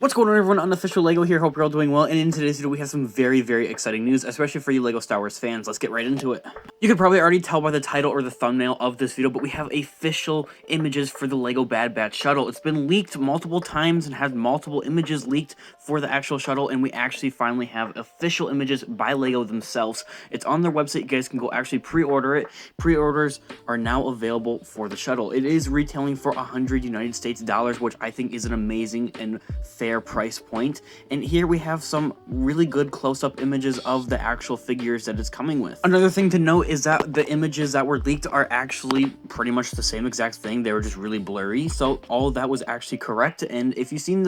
What's going on, everyone? Unofficial LEGO here. Hope you're all doing well. And in today's video, we have some very, very exciting news, especially for you LEGO Star Wars fans. Let's get right into it. You could probably already tell by the title or the thumbnail of this video, but we have official images for the LEGO Bad Batch shuttle. It's been leaked multiple times and had multiple images leaked for the actual shuttle, and we actually finally have official images by LEGO themselves. It's on their website. You guys can go actually pre-order it. Pre-orders are now available for the shuttle. It is retailing for $100 United States dollars, which I think is an amazing and fair price point. And here we have some really good close-up images of the actual figures that it's coming with. Another thing to note is that the images that were leaked are actually pretty much the same exact thing. They were just really blurry, so all of that was actually correct. And if you've seen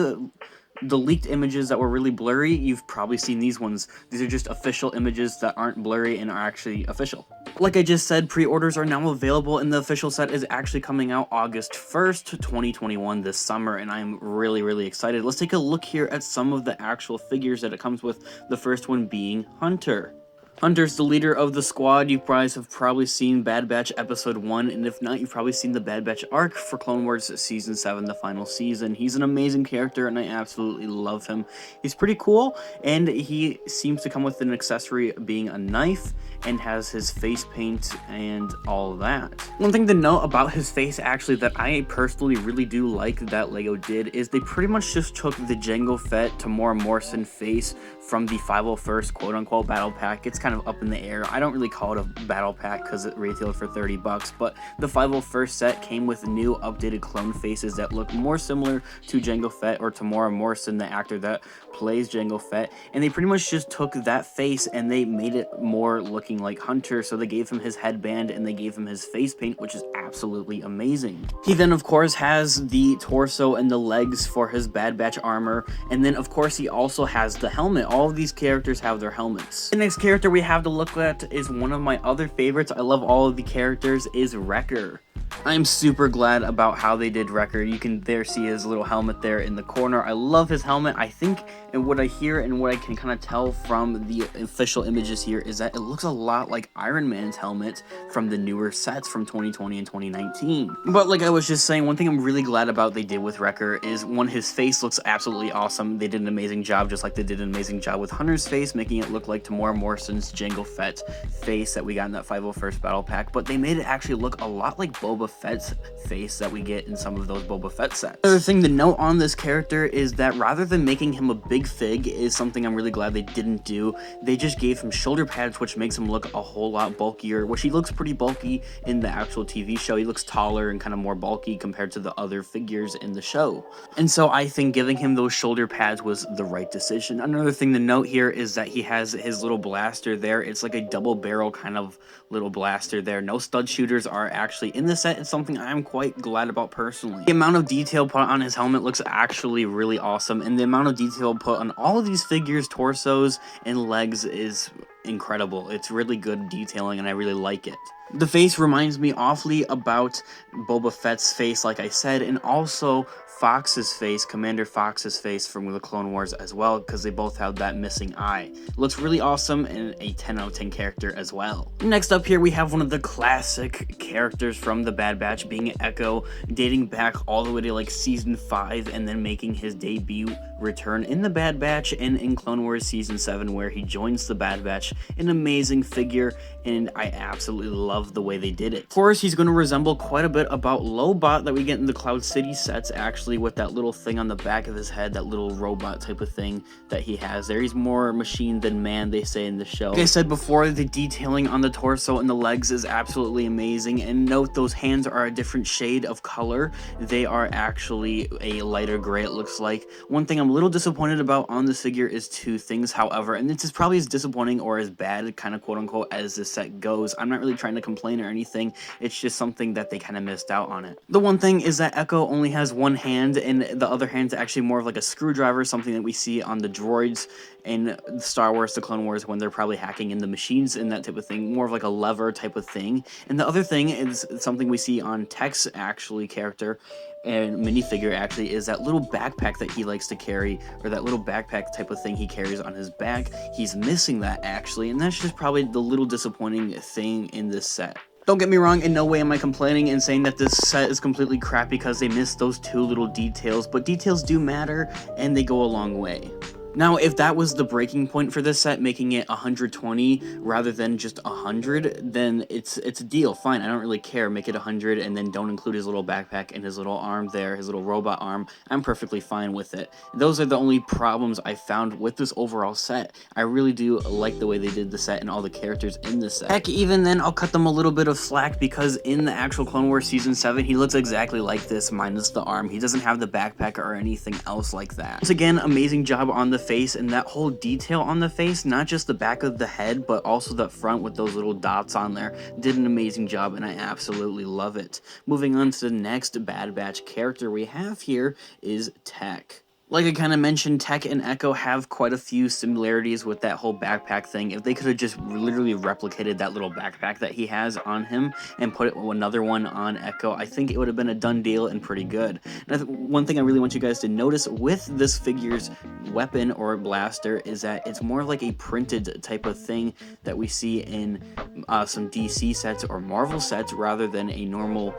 the leaked images that were really blurry, you've probably seen these ones. These are just official images that aren't blurry and are actually official. Like I just said, pre-orders are now available, and the official set is actually coming out August 1st, 2021 this summer, and I'm really, really excited. Let's take a look here at some of the actual figures that it comes with, the first one being Hunter. Hunter's the leader of the squad. You guys have probably seen Bad Batch Episode 1, and if not, you've probably seen the Bad Batch arc for Clone Wars Season 7, the final season. He's an amazing character, and I absolutely love him. He's pretty cool, and he seems to come with an accessory being a knife, and has his face paint and all of that. One thing to note about his face, actually, that I personally really do like that LEGO did, is they pretty much just took the Jango Fett Tamora Morrison face from the 501st quote-unquote battle pack. It's kind of up in the air. I don't really call it a battle pack because it retailed for $30, but the 501st set came with new updated clone faces that look more similar to Jango Fett or Tamora Morrison, the actor that plays Jango Fett, and they pretty much just took that face and they made it more looking like Hunter. So they gave him his headband and they gave him his face paint, which is absolutely amazing. He then, of course, has the torso and the legs for his Bad Batch armor, and then, of course, he also has the helmet. All of these characters have their helmets. The next character we have to look at is one of my other favorites. I love all of the characters, is Wrecker. I'm super glad about how they did Wrecker. You can there see his little helmet there in the corner. I love his helmet. I think, and what I hear and what I can kind of tell from the official images here, is that it looks a lot like Iron Man's helmet from the newer sets from 2020 and 2019. But like I was just saying, one thing I'm really glad about they did with Wrecker is, one, his face looks absolutely awesome. They did an amazing job, just like they did an amazing job with Hunter's face, making it look like Tamora Morrison's Jango Fett face that we got in that 501st battle pack. But they made it actually look a lot like Boba Fett's face that we get in some of those Boba Fett sets. Another thing to note on this character is that rather than making him a big fig, is something I'm really glad they didn't do. They just gave him shoulder pads, which makes him look a whole lot bulkier, which he looks pretty bulky in the actual TV show. He looks taller and kind of more bulky compared to the other figures in the show. And so I think giving him those shoulder pads was the right decision. Another thing to note here is that he has his little blaster there. It's like a double barrel kind of little blaster there. No stud shooters are actually in the set. It's something I'm quite glad about personally. The amount of detail put on his helmet looks actually really awesome, and the amount of detail put on all of these figures' torsos and legs is incredible. It's really good detailing, and I really like it. The face reminds me awfully about Boba Fett's face, like I said, and also Fox's face, Commander Fox's face from the Clone Wars as well, because they both have that missing eye. It looks really awesome, and a 10 out of 10 character as well. Next up here, we have one of the classic characters from the Bad Batch, being Echo, dating back all the way to like Season 5, and then making his debut return in the Bad Batch and in Clone Wars Season 7, where he joins the Bad Batch. An amazing figure, and I absolutely love the way they did it. Of course, he's going to resemble quite a bit about Lobot that we get in the Cloud City sets, actually, with that little thing on the back of his head, that little robot type of thing that he has there. He's more machine than man, they say in the show. Like I said before, the detailing on the torso and the legs is absolutely amazing, and note those hands are a different shade of color. They are actually a lighter gray, it looks like. One thing I'm a little disappointed about on this figure is two things, however, and this is probably as disappointing or as bad, kind of quote-unquote, as this set goes. I'm not really trying to complain or anything, it's just something that they kind of missed out on it. The one thing is that Echo only has one hand, and the other hand's actually more of like a screwdriver, something that we see on the droids in Star Wars, the Clone Wars, when they're probably hacking in the machines and that type of thing, more of like a lever type of thing. And the other thing is something we see on Tech's actually character and minifigure, actually, is that little backpack that he likes to carry, or that little backpack type of thing he carries on his back. He's missing that, actually, and that's just probably the little disappointing thing in this set. Don't get me wrong, in no way am I complaining and saying that this set is completely crap because they missed those 2 little details, but details do matter and they go a long way. Now, if that was the breaking point for this set, making it 120 rather than just 100, then it's a deal. Fine, I don't really care. Make it 100 and then don't include his little backpack and his little arm there, his little robot arm. I'm perfectly fine with it. Those are the only problems I found with this overall set. I really do like the way they did the set and all the characters in this set. Heck, even then, I'll cut them a little bit of slack because in the actual Clone Wars Season 7, he looks exactly like this, minus the arm. He doesn't have the backpack or anything else like that. Once again, amazing job on the face and that whole detail on the face, not just the back of the head but also the front with those little dots on there. Did an amazing job and I absolutely love it. Moving on to the next Bad Batch character we have here is Tech. Like I kind of mentioned, Tech and Echo have quite a few similarities with that whole backpack thing. If they could have just literally replicated that little backpack that he has on him and put another one on Echo, I think it would have been a done deal and pretty good. And one thing I really want you guys to notice with this figure's weapon or blaster is that it's more like a printed type of thing that we see in some DC sets or Marvel sets rather than a normal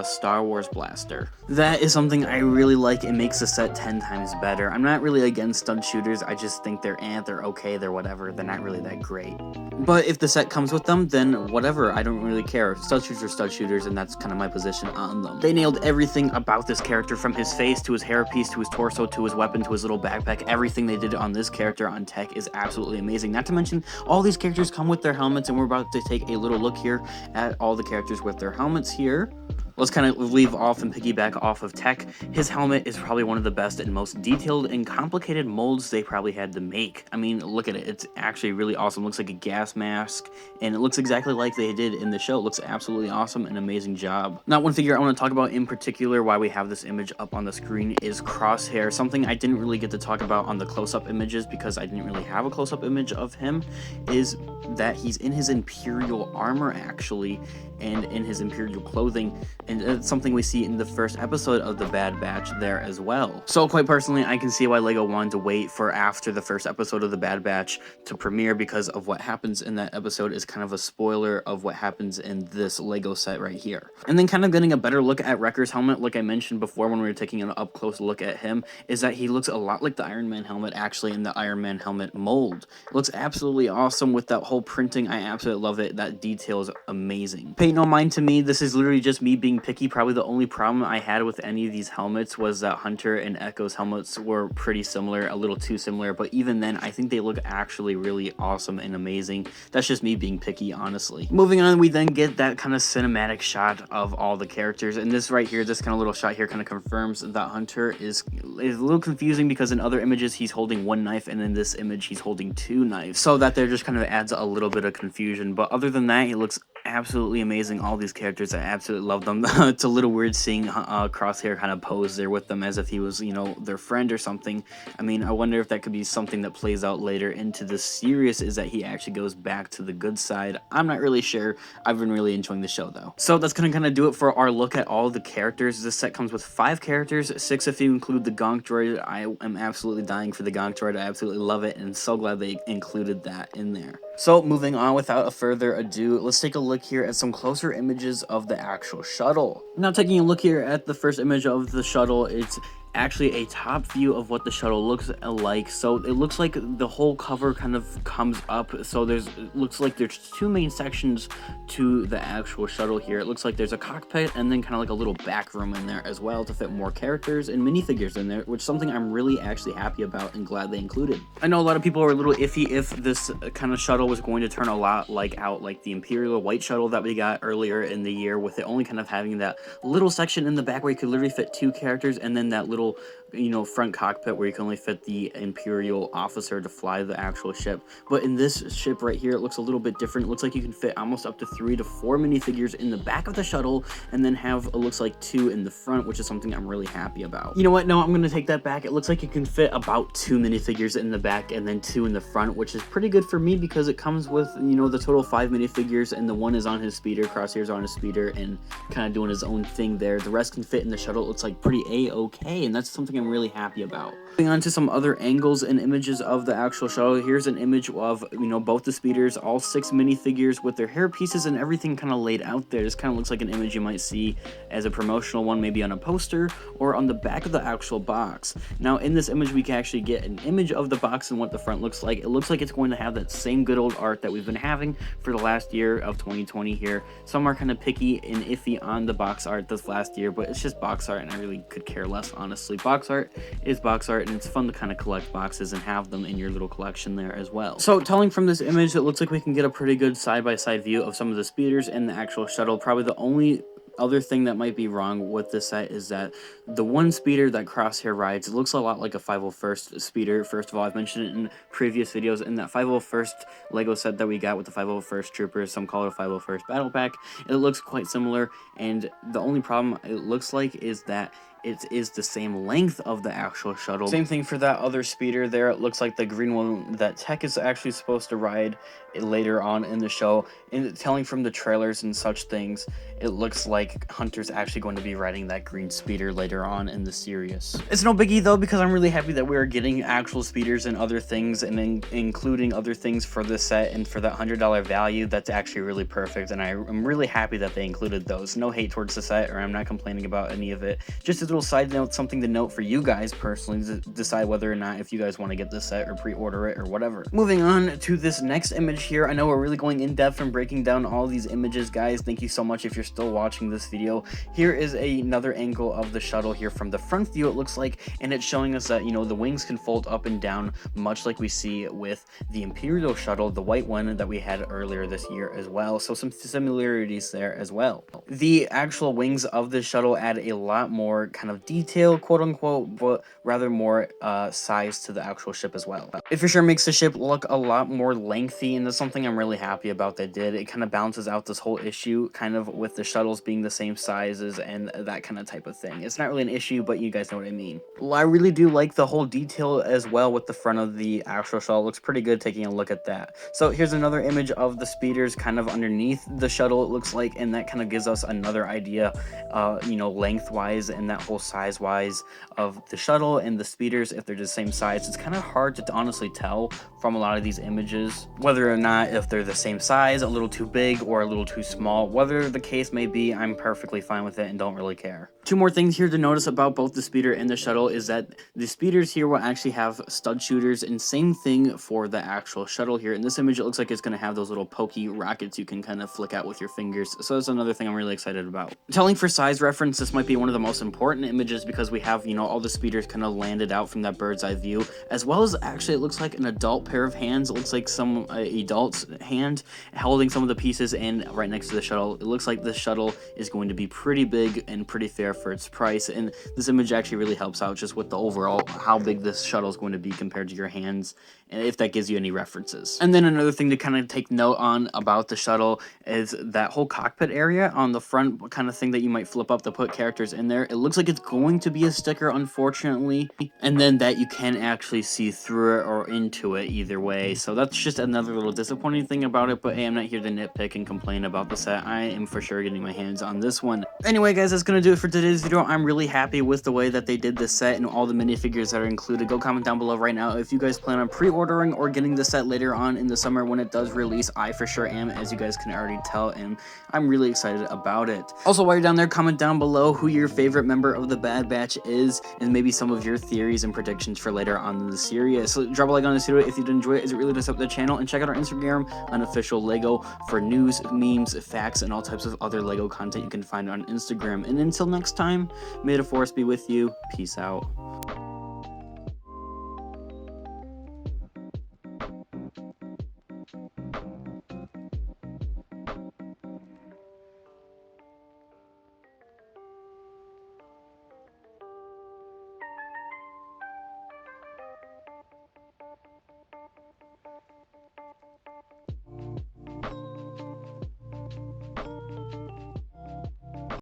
Star Wars blaster. That is something I really like. It makes the set 10 times better. I'm not really against stud shooters, I just think they're okay, they're whatever, they're not really that great. But if the set comes with them, then whatever, I don't really care. Stud shooters are stud shooters, and that's kind of my position on them. They nailed everything about this character, from his face, to his hairpiece, to his torso, to his weapon, to his little backpack. Everything they did on this character on Tech is absolutely amazing. Not to mention, all these characters come with their helmets, and we're about to take a little look here at all the characters with their helmets here. Let's kind of leave off and piggyback off of Tech. His helmet is probably one of the best and most detailed and complicated molds they probably had to make. I mean, look at it. It's actually really awesome. It looks like a gas mask, and it looks exactly like they did in the show. It looks absolutely awesome. An amazing job. Now, one figure I want to talk about in particular, why we have this image up on the screen, is Crosshair. Something I didn't really get to talk about on the close-up images because I didn't really have a close-up image of him, is that he's in his Imperial armor, actually, and in his Imperial clothing, and it's something we see in the first episode of the Bad Batch there as well. So quite personally, I can see why LEGO wanted to wait for after the first episode of the Bad Batch to premiere, because of what happens in that episode is kind of a spoiler of what happens in this LEGO set right here. And then kind of getting a better look at Wrecker's helmet, like I mentioned before when we were taking an up-close look at him, is that he looks a lot like the Iron Man helmet actually in the Iron Man helmet mold. It looks absolutely awesome with that whole printing. I absolutely love it. That detail is amazing. Pay no mind to me, this is literally just me being picky. Probably the only problem I had with any of these helmets was that Hunter and Echo's helmets were pretty similar, a little too similar, but even then I think they look actually really awesome and amazing. That's just me being picky, honestly. Moving on, we then get that kind of cinematic shot of all the characters, and this right here, this kind of little shot here kind of confirms that Hunter is a little confusing because in other images he's holding one knife and in this image he's holding two knives, so that there just kind of adds a little bit of confusion. But other than that, he looks absolutely amazing. All these characters, I absolutely love them. It's a little weird seeing Crosshair kind of pose there with them as if he was, you know, their friend or something. I mean, I wonder if that could be something that plays out later into the series, is that he actually goes back to the good side. I'm not really sure. I've been really enjoying the show though. So that's gonna kind of do it for our look at all the characters. This set comes with 5 characters, 6 if you include the Gonk Droid. I am absolutely dying for the Gonk Droid. I absolutely love it, and so glad they included that in there. So moving on, without a further ado, let's take a look here at some closer images of the actual shuttle. Now, taking a look here at the first image of the shuttle, it's actually a top view of what the shuttle looks like. So it looks like the whole cover kind of comes up, so it looks like there's 2 main sections to the actual shuttle here. It looks like there's a cockpit and then kind of like a little back room in there as well to fit more characters and minifigures in there, which is something I'm really actually happy about and glad they included. I know a lot of people are a little iffy if this kind of shuttle was going to turn a lot like the Imperial white shuttle that we got earlier in the year, with it only kind of having that little section in the back where you could literally fit 2 characters, and then that little, you know, front cockpit where you can only fit the Imperial officer to fly the actual ship. But in this ship right here, it looks a little bit different. It looks like you can fit almost up to 3 to 4 minifigures in the back of the shuttle, and then have, it looks like 2 in the front, which is something I'm really happy about. You know what? No, I'm gonna take that back. It looks like you can fit about 2 minifigures in the back and then 2 in the front, which is pretty good for me because it comes with, you know, the total 5 minifigures, and the one is on his speeder, Crosshair's on his speeder and kind of doing his own thing there. The rest can fit in the shuttle. It looks like pretty a-okay. and that's something I'm really happy about. Moving on to some other angles and images of the actual shuttle, here's an image of, both the speeders, all 6 minifigures with their hair pieces and everything kind of laid out there. This kind of looks like an image you might see as a promotional one, maybe on a poster or on the back of the actual box. Now, in this image, we can actually get an image of the box and what the front looks like. It looks like it's going to have that same good old art that we've been having for the last year of 2020 here. Some are kind of picky and iffy on the box art this last year, but it's just box art and I really could care less, honestly. Box art is box art, and it's fun to kind of collect boxes and have them in your little collection there as well. So telling from this image, it looks like we can get a pretty good side-by-side view of some of the speeders and the actual shuttle. Probably the only other thing that might be wrong with this set is that the one speeder that Crosshair rides, it looks a lot like a 501st speeder. First of all, I've mentioned it in previous videos. In that 501st Lego set that we got with the 501st Troopers, some call it a 501st Battle Pack, it looks quite similar, and the only problem it looks like is that it is the same length of the actual shuttle. Same thing for that other speeder there. It looks like the green one that Tech is actually supposed to ride later on in the show. And telling from the trailers and such things, it looks like Hunter's actually going to be riding that green speeder later on in the series. It's no biggie though, because I'm really happy that we are getting actual speeders and other things, and including other things for this set, and for that $100 value, that's actually really perfect, and I'm really happy that they included those. No hate towards the set, or I'm not complaining about any of it. Just a little side note, something to note for you guys personally to decide whether or not if you guys want to get this set or pre-order it or whatever. Moving on to this next image here, I know we're really going in depth and breaking down all these images, guys. Thank you so much if you're still watching this video. Here is another angle of the shuttle here from the front view, it looks like, and it's showing us that, the wings can fold up and down, much like we see with the Imperial shuttle, the white one that we had earlier this year as well. So some similarities there as well. The actual wings of the shuttle add a lot more kind of detail, quote unquote, but rather more size to the actual ship as well. It for sure makes the ship look a lot more lengthy, and that's something I'm really happy about they did. It kind of balances out this whole issue kind of with the shuttles being the same sizes and that kind of type of thing. It's not really an issue, but you guys know what I mean. Well, I really do like the whole detail as well with the front of the actual shuttle. It looks pretty good taking a look at that. So here's another image of the speeders kind of underneath the shuttle, it looks like, and that kind of gives us another idea, lengthwise and that whole size-wise of the shuttle and the speeders, if they're the same size. It's kind of hard to honestly tell from a lot of these images whether or not if they're the same size, a little too big or a little too small. Whether the case may be, I'm perfectly fine with it and don't really care. Two more things here to notice about both the speeder and the shuttle is that the speeders here will actually have stud shooters, and same thing for the actual shuttle here. In this image, it looks like it's going to have those little pokey rockets you can kind of flick out with your fingers. So that's another thing I'm really excited about. Telling for size reference, this might be one of the most important images because we have, all the speeders kind of landed out from that bird's eye view, as well as actually it looks like an adult pair of hands. It looks like some adult's hand holding some of the pieces, and right next to the shuttle, it looks like the shuttle is going to be pretty big and pretty fair for its price. And this image actually really helps out just with the overall how big this shuttle is going to be compared to your hands, and if that gives you any references. And then another thing to kind of take note on about the shuttle is that whole cockpit area on the front kind of thing that you might flip up to put characters in there. It looks like it's going to be a sticker, unfortunately, and then that you can actually see through it or into it either way. So that's just another little disappointing thing about it, but hey, I'm not here to nitpick and complain about the set. I am for sure getting my hands on this one. Anyway, guys, that's gonna do it for today's video. I'm really happy with the way that they did this set and all the minifigures that are included. Go comment down below right now if you guys plan on pre-ordering or getting the set later on in the summer when it does release. I for sure am, as you guys can already tell, and I'm really excited about it. Also, while you're down there, comment down below who your favorite member of the Bad Batch is, and maybe some of your theories and predictions for later on in the series. So drop a like on this video if you did enjoy it, as it really does help the channel, and check out our Instagram, Unofficial Lego, for news, memes, facts, and all types of other Lego content you can find on Instagram. And until next time, may the force be with you. Peace out.